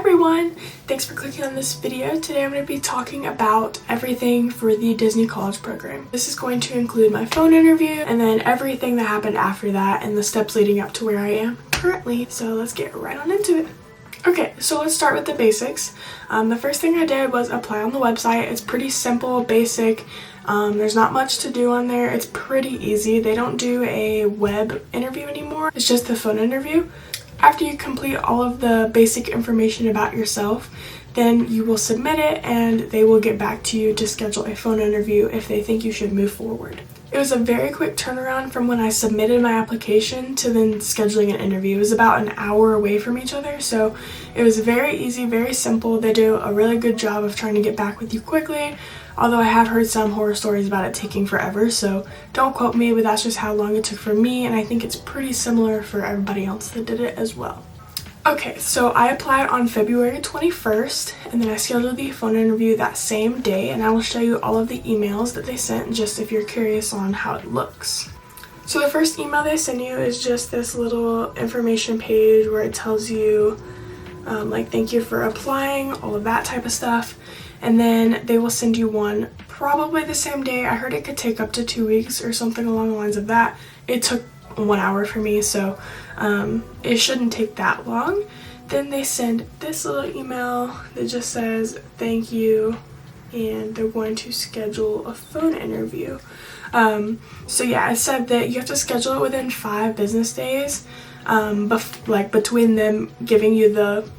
everyone! Thanks for clicking on this video. Today I'm going to be talking about everything for the Disney College program. This is going to include my phone interview and then everything that happened after that and the steps leading up to where I am currently. So let's get right on into it. Okay, so let's start with the basics. The first thing I did was apply on the website. It's pretty simple, basic. There's not much to do on there. It's pretty easy. They don't do a web interview anymore. It's just the phone interview. After you complete all of the basic information about yourself, then you will submit it and they will get back to you to schedule a phone interview if they think you should move forward. It was a very quick turnaround from when I submitted my application to then scheduling an interview. It was about an hour away from each other, so it was very easy, very simple. They do a really good job of trying to get back with you quickly, although I have heard some horror stories about it taking forever, so don't quote me, but that's just how long it took for me, and I think it's pretty similar for everybody else that did it as well. Okay, so I applied on February 21st, and then I scheduled the phone interview that same day, and I will show you all of the emails that they sent just if you're curious on how it looks. So the first email they send you is just this little information page where it tells you like thank you for applying, all of that type of stuff, and then they will send you one probably the same day. I heard it could take up to 2 weeks or something along the lines of that. It took 1 hour for me, so it shouldn't take that long. Then they send this little email that just says thank you and they're going to schedule a phone interview. So yeah, it said that you have to schedule it within 5 business days, between them giving you the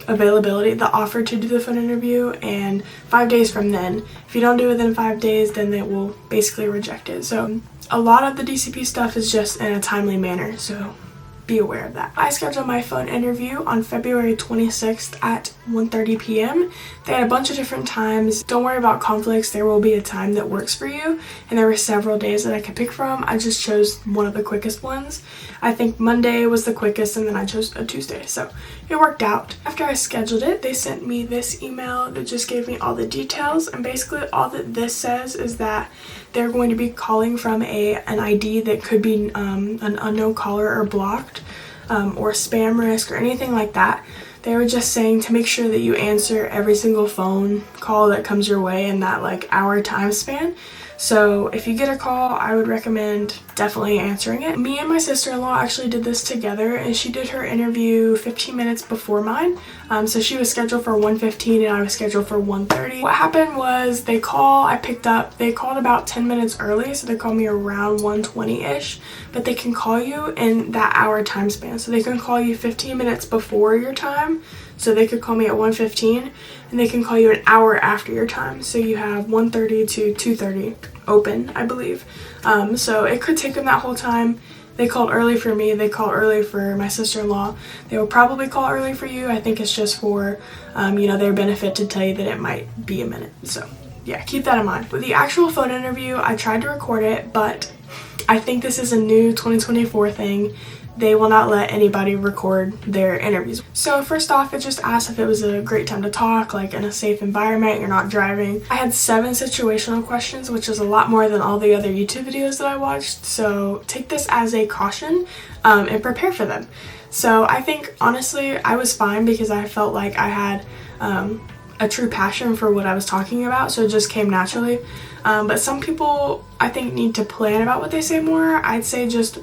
availability, the offer to do the phone interview, and 5 days from then. If you don't do it within 5 days, then they will basically reject it. So a lot of the DCP stuff is just in a timely manner, so be aware of that. I scheduled my phone interview on February 26th at 1:30 p.m. They had a bunch of different times. Don't worry about conflicts. There will be a time that works for you, and there were several days that I could pick from. I just chose one of the quickest ones. I think Monday was the quickest, and then I chose a Tuesday, so it worked out. After I scheduled it, they sent me this email that just gave me all the details, and basically all that this says is that they're going to be calling from an ID that could be an unknown caller or blocked, or spam risk or anything like that. They were just saying to make sure that you answer every single phone call that comes your way in that hour time span. So if you get a call, I would recommend definitely answering it. Me and my sister-in-law actually did this together, and she did her interview 15 minutes before mine. So she was scheduled for 1:15 and I was scheduled for 1:30. What happened was I picked up, they called about 10 minutes early, so they called me around 1:20-ish, but they can call you in that hour time span. So they can call you 15 minutes before your time, so they could call me at 1:15, and they can call you an hour after your time. So you have 1:30 to 2:30 open, I believe. So it could take them that whole time. They called early for me, they called early for my sister-in-law. They will probably call early for you. I think it's just for, their benefit to tell you that it might be a minute. So yeah, keep that in mind. With the actual phone interview, I tried to record it, but I think this is a new 2024 thing. They will not let anybody record their interviews. So first off, it just asked if it was a great time to talk, in a safe environment, you're not driving. I had 7 situational questions, which is a lot more than all the other YouTube videos that I watched. So take this as a caution and prepare for them. So I think, honestly, I was fine because I felt like I had a true passion for what I was talking about, so it just came naturally. But some people, I think, need to plan about what they say more. I'd say just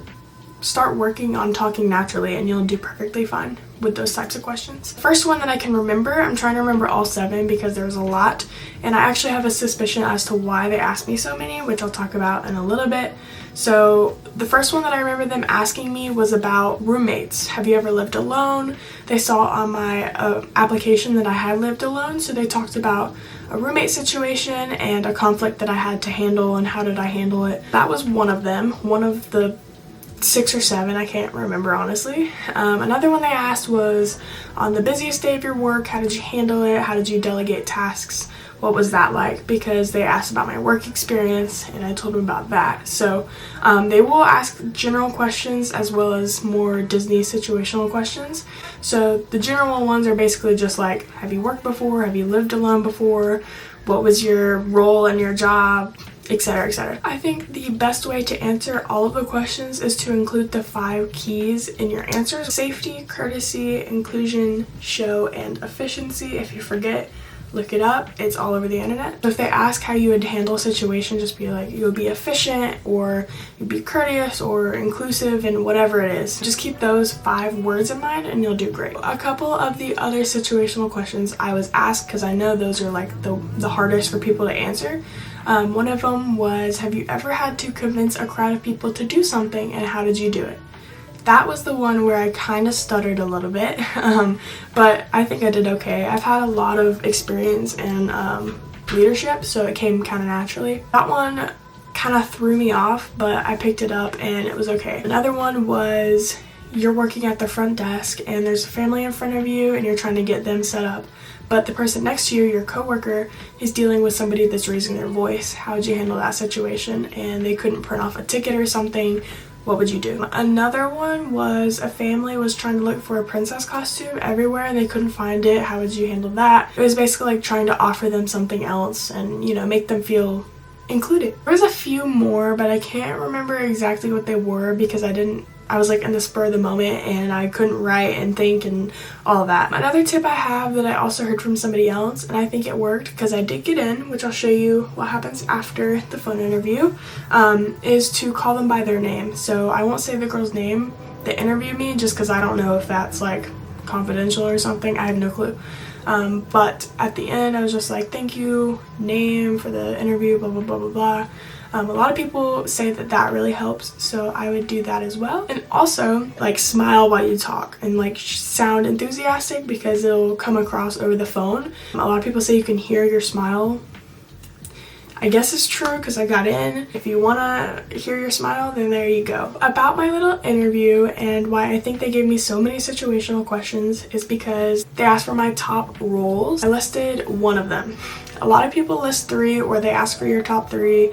start working on talking naturally and you'll do perfectly fine with those types of questions. The first one that I can remember, I'm trying to remember all 7 because there's a lot, and I actually have a suspicion as to why they asked me so many, which I'll talk about in a little bit. So the first one that I remember them asking me was about roommates. Have you ever lived alone? They saw on my application that I had lived alone, so they talked about a roommate situation and a conflict that I had to handle and how did I handle it. That was one of them, one of the 6 or 7, I can't remember honestly. Another one they asked was on the busiest day of your work, how did you handle it? How did you delegate tasks? What was that like? Because they asked about my work experience and I told them about that. So they will ask general questions as well as more Disney situational questions. So the general ones are basically just have you worked before? Have you lived alone before? What was your role in your job? etc., etc. I think the best way to answer all of the questions is to include the 5 keys in your answers: safety, courtesy, inclusion, show, and efficiency. If you forget, look it up. It's all over the internet. So if they ask how you would handle a situation, just be like, you'll be efficient, or you'd be courteous, or inclusive, and whatever it is. Just keep those 5 words in mind and you'll do great. A couple of the other situational questions I was asked, because I know those are like the hardest for people to answer. One of them was, have you ever had to convince a crowd of people to do something, and how did you do it? That was the one where I kind of stuttered a little bit, but I think I did okay. I've had a lot of experience in leadership, so it came kind of naturally. That one kind of threw me off, but I picked it up and it was okay. Another one was, you're working at the front desk and there's a family in front of you and you're trying to get them set up, but the person next to you, your coworker, is dealing with somebody that's raising their voice. How would you handle that situation? And they couldn't print off a ticket or something. What would you do? Another one was, a family was trying to look for a princess costume everywhere and they couldn't find it. How would you handle that? It was basically like trying to offer them something else and, you know, make them feel included. There was a few more, but I can't remember exactly what they were because I was like in the spur of the moment and I couldn't write and think and all of that. Another tip I have that I also heard from somebody else, and I think it worked because I did get in, which I'll show you what happens after the phone interview, is to call them by their name. So I won't say the girl's name that interviewed me just because I don't know if that's like confidential or something. I have no clue. But at the end I was just like, thank you, name for the interview, blah blah blah blah blah. A lot of people say that that really helps, so I would do that as well. And also, like, smile while you talk and like sound enthusiastic because it'll come across over the phone. A lot of people say you can hear your smile. I guess it's true because I got in. If you want to hear your smile, then there you go. About my little interview and why I think they gave me so many situational questions is because they asked for my top roles. I listed one of them. A lot of people list 3 or they ask for your top 3.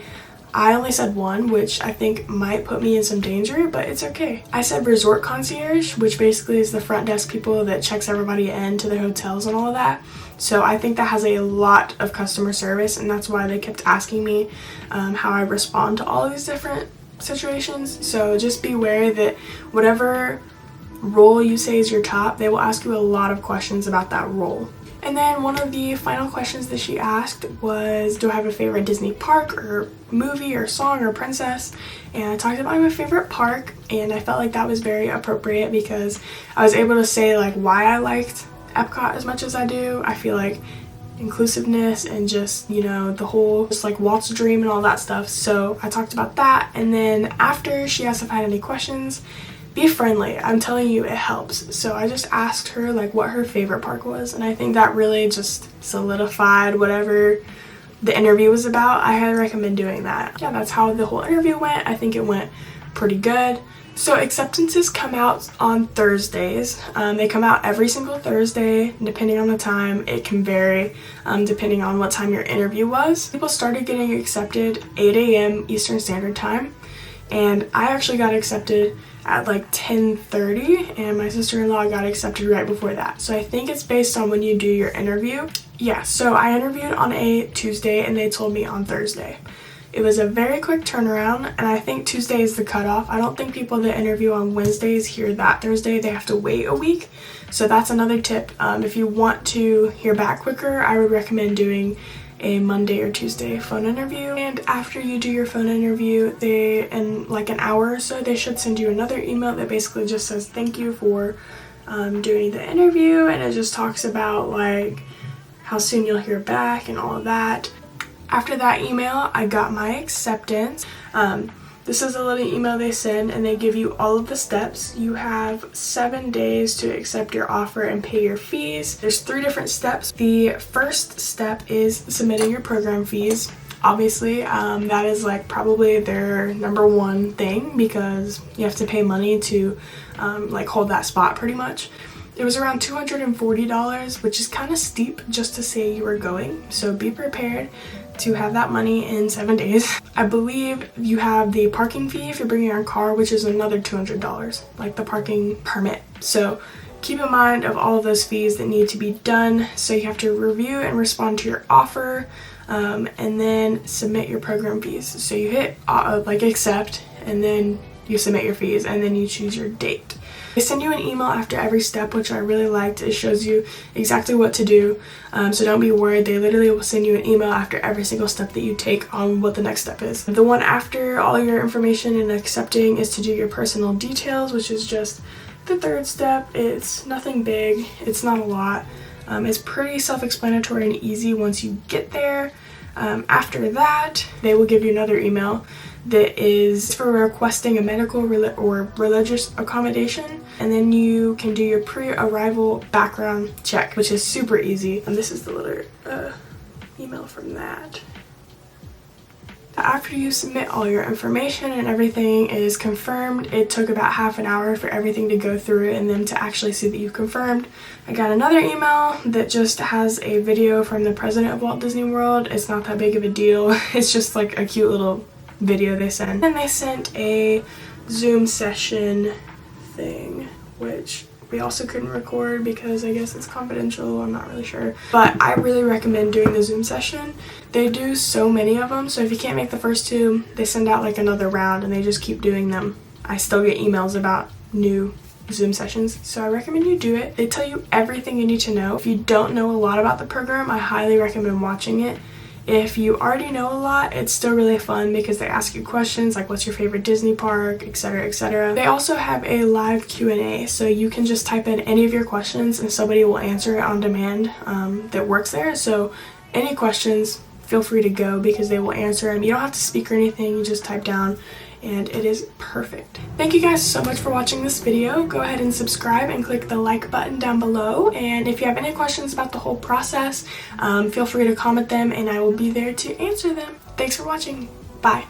I only said 1, which I think might put me in some danger, but it's okay. I said resort concierge, which basically is the front desk people that checks everybody in to their hotels and all of that. So I think that has a lot of customer service, and that's why they kept asking me how I respond to all these different situations. So just be aware that whatever role you say is your top, they will ask you a lot of questions about that role. And then one of the final questions that she asked was, do I have a favorite Disney park or movie or song or princess? And I talked about my favorite park, and I felt like that was very appropriate because I was able to say like why I liked Epcot as much as I do. I feel like inclusiveness and just, you know, the whole just like Walt's dream and all that stuff. So I talked about that, and then after she asked if I had any questions, be friendly. I'm telling you, it helps. So I just asked her like what her favorite park was, and I think that really just solidified whatever the interview was about. I highly recommend doing that. Yeah, that's how the whole interview went. I think it went pretty good. So acceptances come out on Thursdays. They come out every single Thursday, depending on the time. It can vary depending on what time your interview was. People started getting accepted 8 a.m. Eastern Standard Time, and I actually got accepted at like 10:30, and my sister-in-law got accepted right before that. So I think it's based on when you do your interview. Yeah, so I interviewed on a Tuesday and they told me on Thursday. It was a very quick turnaround, and I think Tuesday is the cutoff. I don't think people that interview on Wednesdays hear that Thursday. They have to wait a week. So that's another tip. If you want to hear back quicker, I would recommend doing a Monday or Tuesday phone interview. And after you do your phone interview, in like an hour or so, they should send you another email that basically just says thank you for doing the interview, and it just talks about like how soon you'll hear back and all of that. After that email, I got my acceptance. This is a little email they send, and they give you all of the steps. You have 7 days to accept your offer and pay your fees. There's 3 different steps. The first step is submitting your program fees. Obviously, that is like probably their number 1 thing because you have to pay money to like hold that spot pretty much. It was around $240, which is kind of steep just to say you were going. So be prepared to have that money in 7 days. I believe you have the parking fee if you're bringing your own car, which is another $200, like the parking permit. So keep in mind of all of those fees that need to be done. So you have to review and respond to your offer. and then submit your program fees. So you hit like accept, and then you submit your fees, and then you choose your date. They send you an email after every step, which I really liked. It shows you exactly what to do, so don't be worried. They literally will send you an email after every single step that you take on what the next step is. The one after all your information and accepting is to do your personal details, which is just the third step. It's nothing big, it's not a lot. It's pretty self-explanatory and easy once you get there. After that, they will give you another email that is for requesting a medical or religious accommodation, and then you can do your pre-arrival background check, which is super easy. And this is the little email from that. After you submit all your information and everything is confirmed, it took about half an hour for everything to go through and them to actually see that you confirmed. I got another email that just has a video from the president of Walt Disney World. It's not that big of a deal. It's just like a cute little video they sent. And they sent a Zoom session thing, which we also couldn't record because I guess it's confidential. I'm not really sure. But I really recommend doing the Zoom session. They do so many of them, so if you can't make the first two, they send out like another round and they just keep doing them. I still get emails about new Zoom sessions, so I recommend you do it. They tell you everything you need to know. If you don't know a lot about the program, I highly recommend watching it. If you already know a lot, it's still really fun because they ask you questions like what's your favorite Disney park, etc., etc. They also have a live Q&A, so you can just type in any of your questions and somebody will answer it on demand that works there. So any questions, feel free to go because they will answer them. You don't have to speak or anything, you just type down, and it is perfect. Thank you guys so much for watching this video. Go ahead and subscribe and click the like button down below, and if you have any questions about the whole process, feel free to comment them and I will be there to answer them. Thanks for watching. Bye.